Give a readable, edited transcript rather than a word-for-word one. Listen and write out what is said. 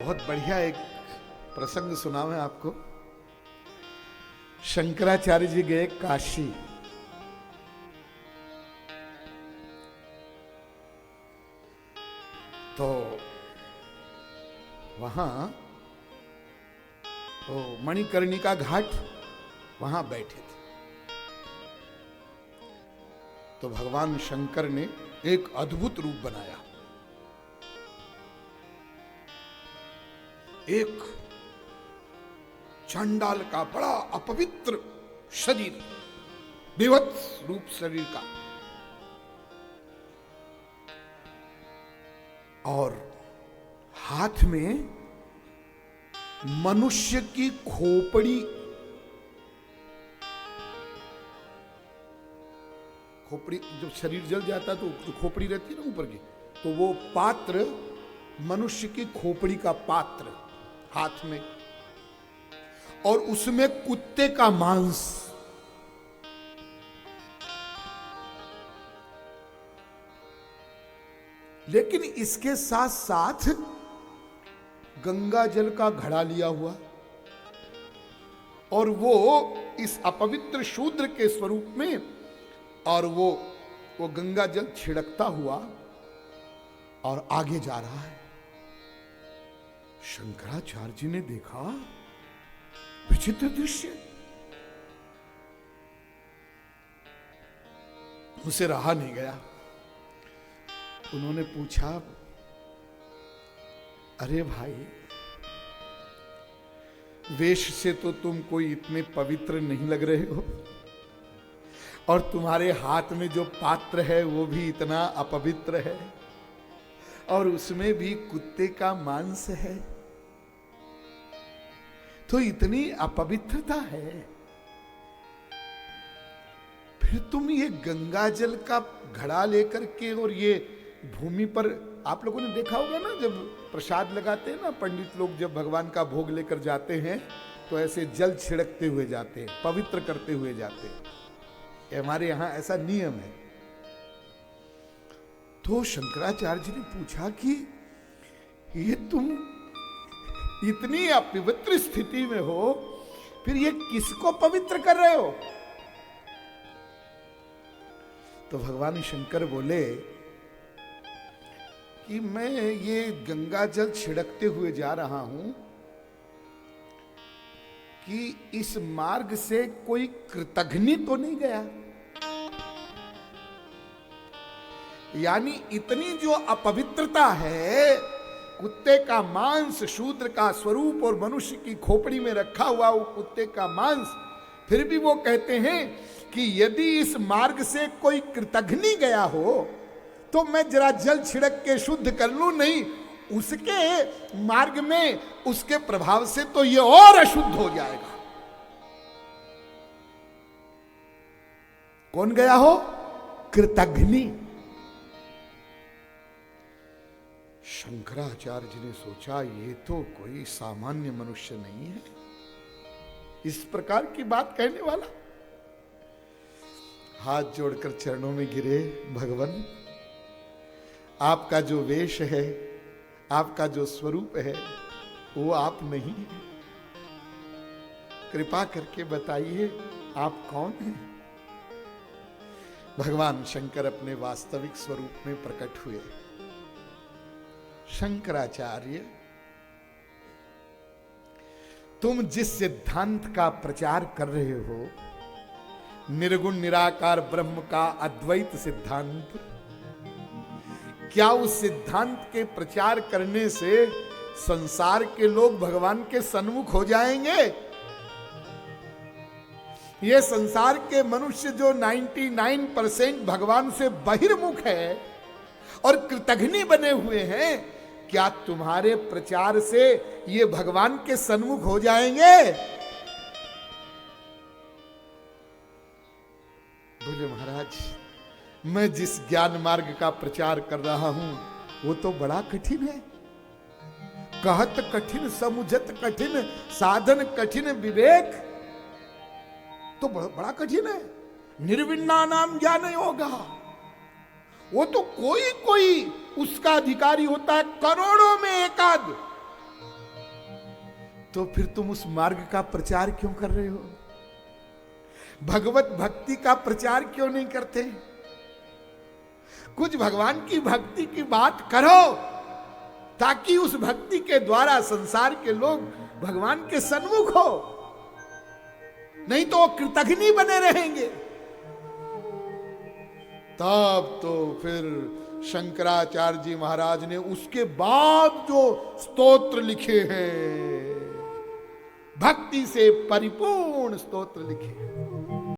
बहुत बढ़िया एक प्रसंग सुना मैं आपको। शंकराचार्य जी गए काशी। तो वहां तो मणिकर्णिका घाट, वहां बैठे थे। तो भगवान शंकर ने एक अद्भुत रूप बनाया। एक चांडाल का बड़ा अपवित्र शरीर, विभत्स रूप शरीर का, और हाथ में मनुष्य की खोपड़ी, जब शरीर जल जाता है तो खोपड़ी रहती है ना ऊपर की, तो वो पात्र, मनुष्य की खोपड़ी का पात्र हाथ में, और उसमें कुत्ते का मांस। लेकिन इसके साथ साथ गंगा जल का घड़ा लिया हुआ, और वो इस अपवित्र शूद्र के स्वरूप में, और वो गंगा जल छिड़कता हुआ और आगे जा रहा है। शंकराचार्य जी ने देखा विचित्र दृश्य। उसे रहा नहीं गया। उन्होंने पूछा, अरे भाई, वेश से तो तुम कोई इतने पवित्र नहीं लग रहे हो, और तुम्हारे हाथ में जो पात्र है वो भी इतना अपवित्र है, और उसमें भी कुत्ते का मांस है, तो इतनी अपवित्रता है, फिर तुम ये गंगा जल का घड़ा लेकर के, और ये भूमि पर, आप लोगों ने देखा होगा ना, जब प्रसाद लगाते हैं ना पंडित लोग, जब भगवान का भोग लेकर जाते हैं तो ऐसे जल छिड़कते हुए जाते हैं, पवित्र करते हुए जाते हैं। ये हमारे यहां ऐसा नियम है। तो शंकराचार्य जी ने पूछा कि ये तुम इतनी अपवित्र स्थिति में हो, फिर ये किसको पवित्र कर रहे हो? तो भगवान शंकर बोले कि मैं ये गंगा जल छिड़कते हुए जा रहा हूं कि इस मार्ग से कोई कृतघ्नि तो नहीं गया। यानी इतनी जो अपवित्रता है, कुत्ते का मांस, शूद्र का स्वरूप, और मनुष्य की खोपड़ी में रखा हुआ वो कुत्ते का मांस, फिर भी वो कहते हैं कि यदि इस मार्ग से कोई कृतघ्नि गया हो तो मैं जरा जल छिड़क के शुद्ध कर लूं, नहीं उसके मार्ग में, उसके प्रभाव से तो ये और अशुद्ध हो जाएगा। कौन गया हो? कृतघ्नि। शंकराचार्य जी ने सोचा, ये तो कोई सामान्य मनुष्य नहीं है, इस प्रकार की बात कहने वाला। हाथ जोड़कर चरणों में गिरे, भगवान आपका जो वेश है, आपका जो स्वरूप है, वो आप नहीं है। कृपा करके बताइए आप कौन हैं? भगवान शंकर अपने वास्तविक स्वरूप में प्रकट हुए। शंकराचार्य, तुम जिस सिद्धांत का प्रचार कर रहे हो, निर्गुण निराकार ब्रह्म का अद्वैत सिद्धांत, क्या उस सिद्धांत के प्रचार करने से संसार के लोग भगवान के सन्मुख हो जाएंगे? ये संसार के मनुष्य जो 99% भगवान से बहिर्मुख है और कृतघ्नि बने हुए हैं, क्या तुम्हारे प्रचार से ये भगवान के सन्मुख हो जाएंगे? बोले, महाराज, मैं जिस ज्ञान मार्ग का प्रचार कर रहा हूं वो तो बड़ा कठिन है। कहत कठिन समुझत कठिन, साधन कठिन विवेक, तो बड़ा कठिन है। निर्विण्णा नाम ज्ञान योगा, वो तो कोई कोई उसका अधिकारी होता है, करोड़ों में एकाध। तो फिर तुम उस मार्ग का प्रचार क्यों कर रहे हो? भगवत भक्ति का प्रचार क्यों नहीं करते? कुछ भगवान की भक्ति की बात करो, ताकि उस भक्ति के द्वारा संसार के लोग भगवान के सन्मुख हो, नहीं तो वो कृतघ्नि बने रहेंगे। तब तो फिर शंकराचार्य जी महाराज ने उसके बाद जो स्तोत्र लिखे हैं, भक्ति से परिपूर्ण स्तोत्र लिखे हैं।